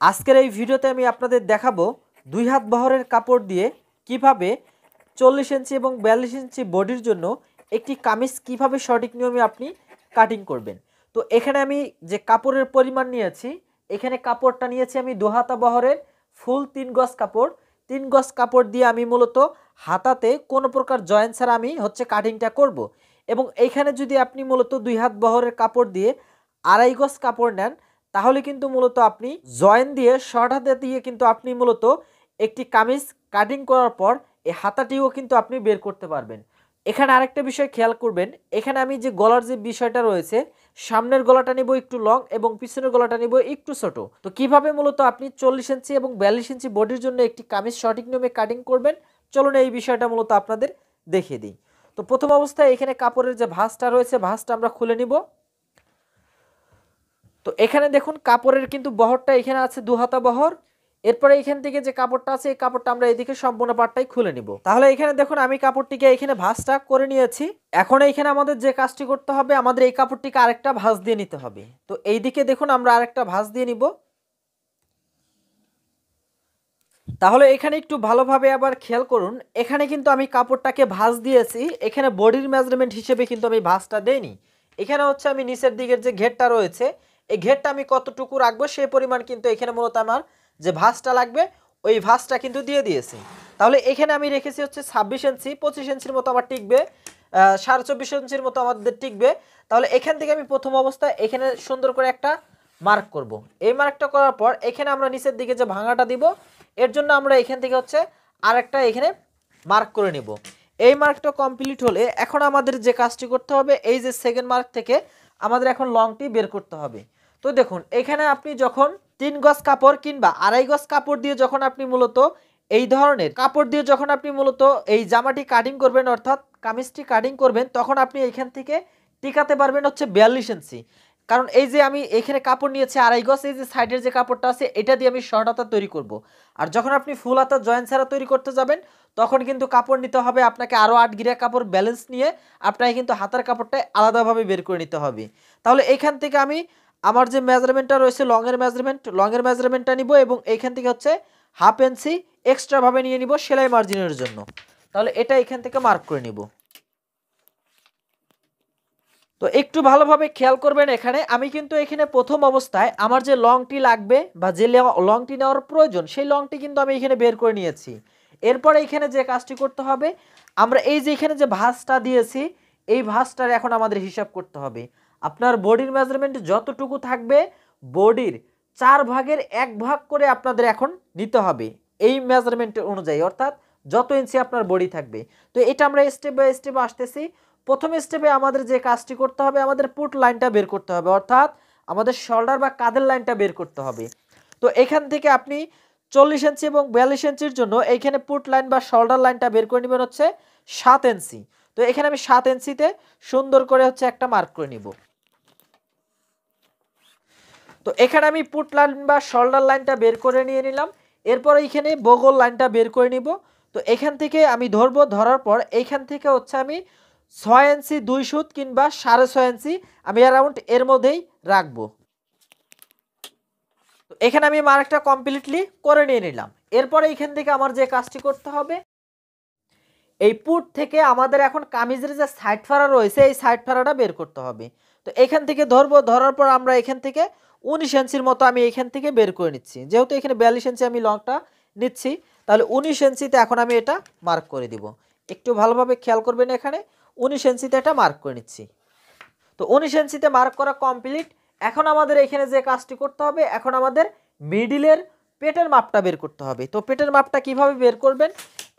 আজকের এই ভিডিওতে আমি আপনাদের দেখাবো 2 হাত বহরের কাপড় দিয়ে কিভাবে 40 ইঞ্চি এবং 42 ইঞ্চি বডির জন্য একটি কামিজ কিভাবে সঠিক নিয়মে আপনি কাটিং করবেন। তো এখানে আমি যে কাপড়ের পরিমাণ নিয়েছি, এখানে কাপড়টা নিয়েছি আমি 2 হাতা বহরের ফুল 3 গজ কাপড়। 3 গজ কাপড় দিয়ে আমি মূলত হাতাতে কোনো প্রকার জয়েন্ট ছাড়া আমি কাটিংটা করব। এবং এইখানে যদি আপনি মূলত 2 হাত বহরের কাপড় দিয়ে 2.5 গজ কাপড় নেন, তাহলে কিন্তু মূলত আপনি জয়েন দিয়ে শর্ট হাতে দিয়ে কিন্তু আপনি মূলত একটি কামিজ কাটিং করার পর এই হাতাটিও কিন্তু আপনি বের করতে পারবেন। এখানে আরেকটা বিষয় খেয়াল করবেন, এখানে আমি যে গলার যে বিষয়টা রয়েছে, সামনের গলাটা নিব একটু লং এবং পিছনের গলাটা নিব একটু ছোট। তো কিভাবে মূলত আপনি 40 ইঞ্চি এবং 42 ইঞ্চি বডির জন্য একটি কামিজ সঠিক নিয়মে কাটিং করবেন, চলুন এই বিষয়টা মূলত আপনাদের দেখিয়ে দিই। তো প্রথম অবস্থায় এখানে কাপড়ের যে ভাঁজটা রয়েছে, ভাঁজটা আমরা খুলে নিব। তো এখানে দেখুন কাপড়ের কিন্তু বহরটা এখানে আছে 2 হাতা বহর। এরপরে এখান থেকে যে কাপড়টা আছে এই কাপড়টা আমরা এদিকে সম্পূর্ণ পাটটাই খুলে নিব। তাহলে এখানে দেখুন আমি কাপড়টিকে এখানে ভাঁজটা করে নিয়েছি। এখন এইখানে আমাদের যে কাজটি করতে হবে, আমাদের এই কাপড়টিকে আরেকটা ভাঁজ দিয়ে নিতে হবে। তো এইদিকে দেখুন আমরা আরেকটা ভাঁজ দিয়ে নিব। তাহলে এখানে একটু ভালোভাবে আবার খেয়াল করুন, এখানে কিন্তু আমি কাপড়টাকে ভাঁজ দিয়েছি, এখানে বডির মেজারমেন্ট হিসেবে কিন্তু আমি ভাঁজটা দেইনি। এখানে আমি নিচের দিকের যে ঘেরটা রয়েছে, এই ঘেরটা আমি কতটুকু রাখবো সেই পরিমাণ কিন্তু এখানে মূলত আমার যে ভাঁজটা লাগবে ওই ভাঁজটা কিন্তু দিয়ে দিয়েছি। তাহলে এখানে আমি রেখেছি 26 ইঞ্চি, 25 ইঞ্চির মতো আমার টিকবে, 24.5 ইঞ্চির মতো আমাদের টিকবে। তাহলে এখান থেকে আমি প্রথম অবস্থায় এখানে সুন্দর করে একটা মার্ক করব। এই মার্কটা করার পর এখানে আমরা নিচের দিকে যে ভাঙাটা দিব, এর জন্য আমরা এখান থেকে আরেকটা এখানে মার্ক করে নিব। এই মার্কটা কমপ্লিট হলে এখন আমাদের যে কাজটি করতে হবে, এই যে সেকেন্ড মার্ক থেকে আমাদের এখন লংটি বের করতে হবে। তো দেখুন এখানে আপনি যখন 3 গজ কাপড় কিংবা 2.5 গজ কাপড় দিয়ে যখন আপনি মূলত এই ধরনের কাপড় দিয়ে যখন আপনি মূলত এই জামাটি কাটিং করবেন, অর্থাৎ কামিজটি কাটিং করবেন, তখন আপনি এখান থেকে টিকাতে পারবেন 42 ইঞ্চি। কারণ এই যে আমি এখানে কাপড় নিয়েছি 2.5 গজ, এই যে সাইডের যে কাপড়টা আছে এটা দিয়ে আমি শর্ট হাতা তৈরি করব। আর যখন আপনি ফুল হাতা জয়েন্ট ছাড়া তৈরি করতে যাবেন, তখন কিন্তু কাপড় নিতে হবে আপনাকে আরও 8 গিরা কাপড় ব্যালেন্স নিয়ে আপনাকে কিন্তু হাতার কাপড়টা আলাদাভাবে বের করে নিতে হবে। তাহলে এইখান থেকে আমি আমার যে মেজারমেন্টটা রয়েছে লংয়ের মেজারমেন্টটা নিব এবং এইখান থেকে 1/2 ইঞ্চি এক্সট্রাভাবে নিয়ে নিব সেলাই মার্জিনের জন্য। তাহলে এটা এখান থেকে মার্ক করে নিব। তো একটু ভালোভাবে খেয়াল করবেন, এখানে আমি কিন্তু এখানে প্রথম অবস্থায় আমার যে লংটি লাগবে বা যে লংটি নেওয়ার প্রয়োজন সেই লংটি কিন্তু আমি এখানে বের করে নিয়েছি। এরপরে এখানে যে কাজটি করতে হবে, আমরা এই যে এখানে যে ভাঁজটা দিয়েছি এই ভাঁজটার এখন আমাদের হিসাব করতে হবে। আপনার বডির মেজারমেন্ট যতটুকু থাকবে বডির 4 ভাগের 1 ভাগ করে আপনাদের এখন নিতে হবে এই মেজারমেন্টের অনুযায়ী, অর্থাৎ যত ইঞ্চি আপনার বডি থাকবে। তো এটা আমরা স্টেপ বাই স্টেপ আসতেছি। প্রথম স্টেপে আমাদের যে কাজটি করতে হবে, আমাদের পুট লাইনটা বের করতে হবে, অর্থাৎ আমাদের শোল্ডার বা কাঁধের লাইনটা বের করতে হবে। তো এখান থেকে আপনি 40 ইঞ্চি এবং 42 ইঞ্চির জন্য এইখানে পুট লাইন বা শোল্ডার লাইনটা বের করে নেবেন 7 ইঞ্চি। তো এখানে আমি 7 ইঞ্চিতে সুন্দর করে একটা মার্ক করে নিব। তো এখানে আমি পুট লাইন বা শোল্ডার লাইনটা বের করে নিয়ে নিলাম। এরপর এইখানে বগল লাইনটা বের করে নিব। তো এখান থেকে আমি ধরবো, ধরার পর এইখান থেকে আমি 6 ইঞ্চি 2 সুত কিংবা 6.5 ইঞ্চি আমি অ্যারাউন্ড এর মধ্যেই রাখবো। তো এখানে আমি মার্কটা কমপ্লিটলি করে নিয়ে নিলাম। এরপরে এইখান থেকে আমার যে কাজটি করতে হবে, এই পুট থেকে আমাদের এখন কামিজের যে সাইড ফাড়া রয়েছে এই সাইড ফাড়াটা বের করতে হবে। তো এখান থেকে ধরবো, ধরার পর আমরা এখান থেকে 19 ইঞ্চির মতো আমি এখান থেকে বের করে নিচ্ছি। যেহেতু এখানে 42 ইঞ্চি আমি লংটা নিচ্ছি, তাহলে 19 ইঞ্চিতে এখন আমি এটা মার্ক করে দিব। একটু ভালোভাবে খেয়াল করবেন, এখানে 19 ইঞ্চিতে এটা মার্ক করে নিচ্ছি। তো 19 ইঞ্চিতে মার্ক করা কমপ্লিট। এখন আমাদের এখানে যে কাজটি করতে হবে, এখন আমাদের মিডিলের পেটের মাপটা বের করতে হবে। তো পেটের মাপটা কিভাবে বের করবেন,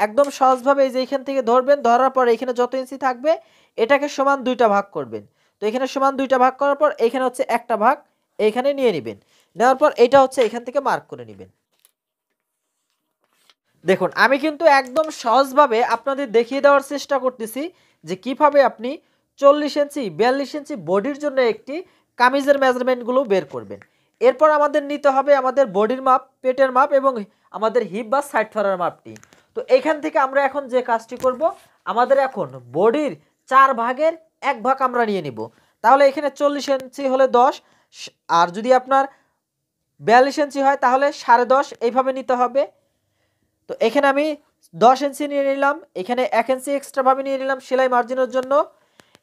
একদম সহজভাবে এই যে এখান থেকে ধরবেন, ধরার পর এখানে যত ইঞ্চি থাকবে এটাকে সমান 2টা ভাগ করবেন। তো এখানে সমান 2টা ভাগ করার পর এখানে একটা ভাগ এইখানে নিয়ে নেবেন, নেওয়ার পর এটা এখান থেকে মার্ক করে নেবেন। দেখুন আমি কিন্তু একদম সহজভাবে আপনাদের দেখিয়ে দেওয়ার চেষ্টা করতেছি যে কিভাবে আপনি 40 ইঞ্চি 42 ইঞ্চি বডির জন্য একটি কামিজের মেজারমেন্টগুলো বের করবেন। এরপর আমাদের নিতে হবে আমাদের বডির মাপ, পেটের মাপ এবং আমাদের হিপ বা সাইড ফাড়ার মাপটি। তো এখান থেকে আমরা এখন যে কাজটি করব, আমাদের এখন বডির 4 ভাগের 1 ভাগ আমরা নিয়ে নিব। তাহলে এখানে 40 ইঞ্চি হলে 10, আর যদি আপনার 42 ইঞ্চি হয় তাহলে 10.5 এইভাবে নিতে হবে। তো এখানে আমি 10 ইঞ্চি নিয়ে নিলাম, এখানে 1 ইঞ্চি এক্সট্রা ভাবে নিয়ে নিলাম সেলাই মার্জিনের জন্য।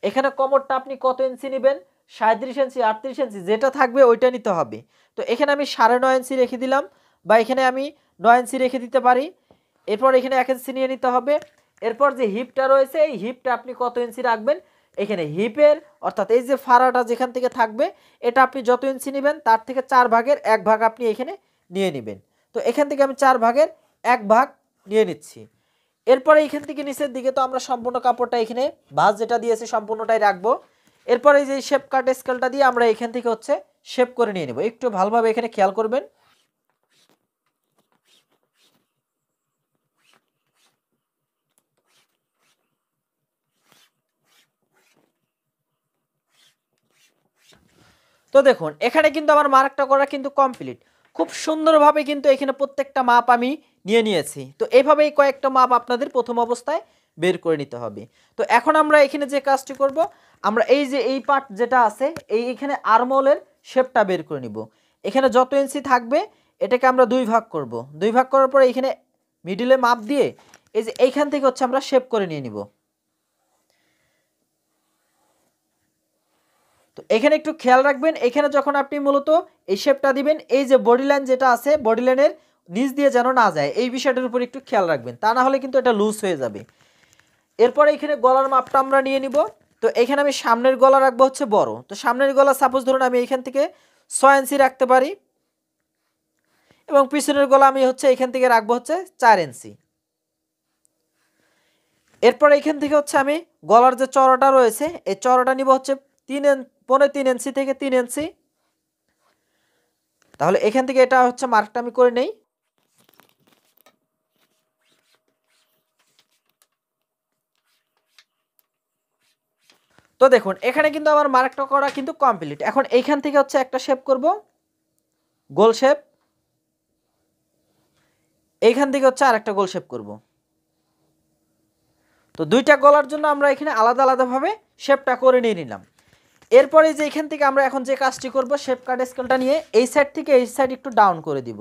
এখানে কোমরটা আপনি কত ইঞ্চি নেবেন, 37 ইঞ্চি 38 ইঞ্চি যেটা থাকবে ওইটা নিতে হবে। তো এখানে আমি 9.5 ইঞ্চি রেখে দিলাম, বা এখানে আমি 9 ইঞ্চি রেখে দিতে পারি। এরপর এখানে 1 ইঞ্চি নিয়ে নিতে হবে। এরপর যে হিপটা রয়েছে এই হিপটা আপনি কত ইঞ্চি রাখবেন, এখানে হিপের অর্থাৎ এই যে ফাড়াটা যেখান থেকে থাকবে এটা আপনি যত ইঞ্চি নেবেন তার থেকে 4 ভাগের 1 ভাগ আপনি এখানে নিয়ে নেবেন। তো এখান থেকে আমি 4 ভাগের 1 ভাগ নিয়ে নিচ্ছি। এরপরে এখান থেকে নিচের দিকে তো আমরা সম্পূর্ণ কাপড়টা এখানে ভাঁজ যেটা দিয়েছি সম্পূর্ণটাই রাখবো। এরপরে এই যে শেপ কাট স্কেলটা দিয়ে আমরা এখান থেকে হচ্ছে শেপ করে নিয়ে নেব। একটু ভালোভাবে এখানে খেয়াল করবেন। তো দেখুন এখানে কিন্তু আমার মার্কটা করা কিন্তু কমপ্লিট। খুব সুন্দরভাবে কিন্তু এখানে প্রত্যেকটা মাপ আমি নিয়ে নিয়েছি। তো এইভাবেই কয়েকটা মাপ আপনাদের প্রথম অবস্থায় বের করে নিতে হবে। তো এখন আমরা এখানে যে কাজটি করব, আমরা এই যে এই পার্ট যেটা আছে এইখানে আর্মহোলের শেপটা বের করে নিব। এখানে যত ইঞ্চি থাকবে এটাকে আমরা 2 ভাগ করব। 2 ভাগ করার পরে এখানে মিডিলে মাপ দিয়ে এই যে এইখান থেকে হচ্ছে আমরা শেপ করে নিয়ে নিব। তো এখানে একটু খেয়াল রাখবেন, এখানে যখন আপনি মূলত এই শেপটা দিবেন এই যে বডি লাইন যেটা আছে বডি লাইনের নিচ দিয়ে যেন না যায় এই বিষয়টার উপর একটু খেয়াল রাখবেন, তা না হলে কিন্তু এটা লুজ হয়ে যাবে। এরপরে এখানে গলার মাপটা আমরা নিয়ে নিব। তো এখানে আমি সামনের গলা রাখবো হচ্ছে বড়। তো সামনের গলা সাপোজ ধরুন আমি এখান থেকে 6 ইঞ্চি রাখতে পারি, এবং পিছনের গলা আমি হচ্ছে এখান থেকে রাখবো হচ্ছে 4 ইঞ্চি। এরপর এখান থেকে হচ্ছে আমি গলার যে চওড়াটা রয়েছে এই চওড়াটা নিব হচ্ছে 3.5 ইঞ্চি থেকে 3 ইঞ্চি। তাহলে এখান থেকে এটা হচ্ছে মার্কটা আমি করে নেই। তো দেখুন এখানে কিন্তু আমার মার্কটা করা কিন্তু কমপ্লিট। এখন এইখান থেকে হচ্ছে একটা শেপ করব, গোল শেপ। এইখান থেকে হচ্ছে আরেকটা গোল শেপ করব। তো দুইটা গলার জন্য আমরা এখানে আলাদা আলাদাভাবে শেপটা করে নিয়ে নিলাম। এরপরে যে এখান থেকে আমরা এখন যে কাজটি করব, শেপ কাট স্কেলটা নিয়ে এই সাইড থেকে এই সাইড একটু ডাউন করে দিব।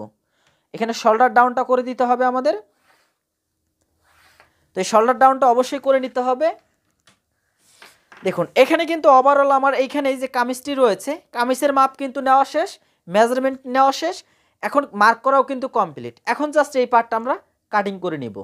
এখানে শোল্ডার ডাউনটা করে দিতে হবে আমাদের। তো এই শোল্ডার ডাউনটা অবশ্যই করে নিতে হবে। দেখুন এখানে কিন্তু ওভারঅল আমার এইখানে এই যে কামিজটি রয়েছে কামিজের মাপ কিন্তু নেওয়া শেষ, মেজারমেন্ট নেওয়া শেষ, এখন মার্ক করাও কিন্তু কমপ্লিট। এখন জাস্ট এই পার্টটা আমরা কাটিং করে নিব।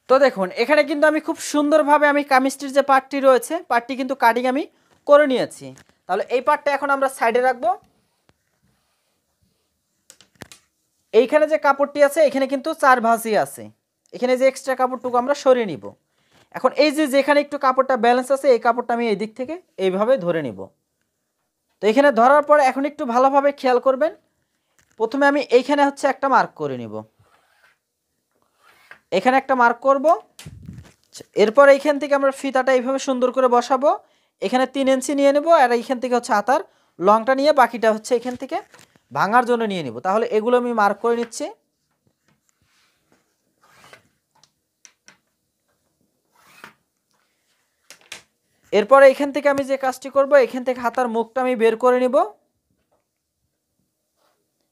তো দেখুন এখানে কিন্তু আমি খুব সুন্দরভাবে আমি কামিজটির যে পার্টটি রয়েছে পার্টটি কিন্তু কাটিং আমি করে নিয়েছি। তাহলে এই পার্টটা এখন আমরা সাইডে রাখবো। এইখানে যে কাপড়টি আছে এখানে কিন্তু 4 ভাঁজই আছে, এখানে যে এক্সট্রা কাপড়টুকু আমরা সরিয়ে নিব। এখন এই যে যেখানে একটু কাপড়টা ব্যালেন্স আছে এই কাপড়টা আমি এই দিক থেকে এইভাবে ধরে নিব। তো এখানে ধরার পর এখন একটু ভালোভাবে খেয়াল করবেন, প্রথমে আমি এইখানে হচ্ছে একটা মার্ক করে নিব, এখানে একটা মার্ক করব। এরপর এইখান থেকে আমরা ফিতাটা এইভাবে সুন্দর করে বসাবো। এখানে 3 ইঞ্চি নিয়ে নেব, আর এইখান থেকে হচ্ছে হাতার লংটা নিয়ে বাকিটা হচ্ছে এখান থেকে ভাঙার জন্য নিয়ে নিব। তাহলে এগুলো আমি মার্ক করে নিচ্ছি। এরপর এইখান থেকে আমি যে কাজটি করব, এখান থেকে হাতার মুখটা আমি বের করে নিব,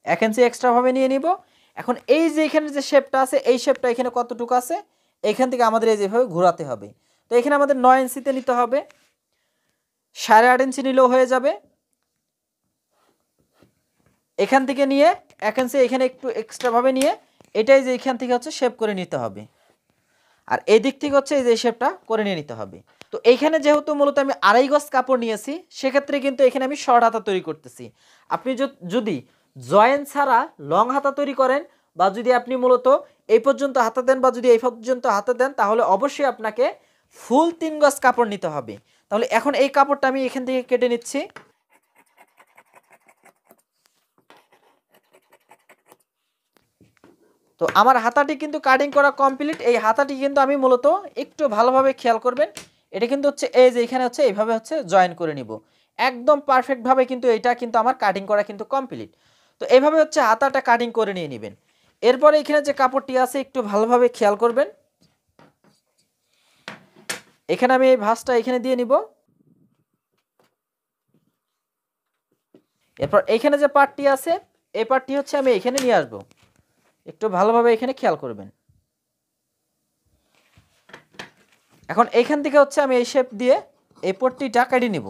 1 ইঞ্চি এক্সট্রা ভাবে নিয়ে নিব। এখন এই যে এখানে যে শেপটা আছে এই শেপটা এখানে কতটুকু আছে এখান থেকে আমাদের এই যেভাবে ঘোরাতে হবে। তো এখানে আমাদের 9 ইঞ্চিতে নিতে হবে, 8.5 ইঞ্চি নিলেও হয়ে যাবে। এখান থেকে নিয়ে 1 ইঞ্চি এখানে একটু এক্সট্রা ভাবে নিয়ে এটাই যে এখান থেকে হচ্ছে শেপ করে নিতে হবে, আর এই দিক থেকে হচ্ছে এই যে শেপটা করে নিয়ে নিতে হবে। তো এইখানে যেহেতু মূলত আমি 2.5 গজ কাপড় নিয়েছি সেক্ষেত্রে কিন্তু এখানে আমি শর্ট হাতা তৈরি করতেছি। আপনি যদি জয়েন্ট ছাড়া লং হাতা তৈরি করেন, বা যদি আপনি মূলত এই পর্যন্ত হাতা দেন বা যদি এই পর্যন্ত হাতা দেন, তাহলে অবশ্যই আপনাকে ফুল 3 গজ কাপড় নিতে হবে। তাহলে এখন এই কাপড়টা আমি এখান থেকে কেটে নিচ্ছি। তো আমার হাতাটি কিন্তু কাটিং করা কমপ্লিট। এই হাতাটি কিন্তু আমি মূলত একটু ভালোভাবে খেয়াল করবেন, এটা কিন্তু হচ্ছে এই যে এখানে হচ্ছে এইভাবে হচ্ছে জয়েন করে নিব। একদম পারফেক্টভাবে কিন্তু এটা কিন্তু আমার কাটিং করা কিন্তু কমপ্লিট। তো এইভাবে হচ্ছে হাতাটা কাটিং করে নিয়ে নেবেন। এরপরে এখানে যে কাপড়টি আছে একটু ভালোভাবে খেয়াল করবেন। এখানে আমি এই ভাঁজটা এখানে দিয়ে নিব। এরপর এইখানে যে পার্টটি আছে এই পার্টটি হচ্ছে আমি এখানে নিয়ে আসব। একটু ভালোভাবে এখানে খেয়াল করবেন। এখন এইখান থেকে হচ্ছে আমি এই শেপ দিয়ে এই পট্টিটা কেটে নিব।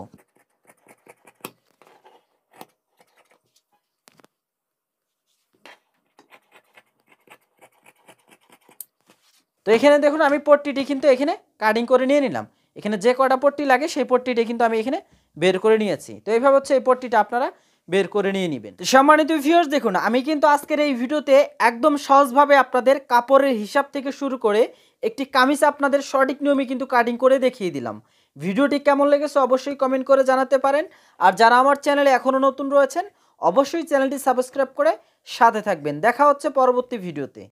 তো এখানে দেখুন আমি পট্টিটি কিন্তু এখানে কাটিং করে নিয়ে নিলাম। এখানে যে কটা পট্টি লাগে সেই পট্টিটি কিন্তু আমি এখানে বের করে নিয়েছি। তো এইভাবে হচ্ছে এই পট্টিটা আপনারা বের করে নিয়ে নেবেন। তো সম্মানিত ভিউয়ার্স, দেখুন আমি কিন্তু আজকের এই ভিডিওতে একদম সহজভাবে আপনাদের কাপড়ের হিসাব থেকে শুরু করে একটি কামিজ আপনাদের সঠিক নিয়মে কিন্তু কাটিং করে দেখিয়ে দিলাম। ভিডিওটি কেমন লেগেছে অবশ্যই কমেন্ট করে জানাতে পারেন। আর যারা আমার চ্যানেলে এখনও নতুন রয়েছেন অবশ্যই চ্যানেলটি সাবস্ক্রাইব করে সাথে থাকবেন। দেখা হচ্ছে পরবর্তী ভিডিওতে।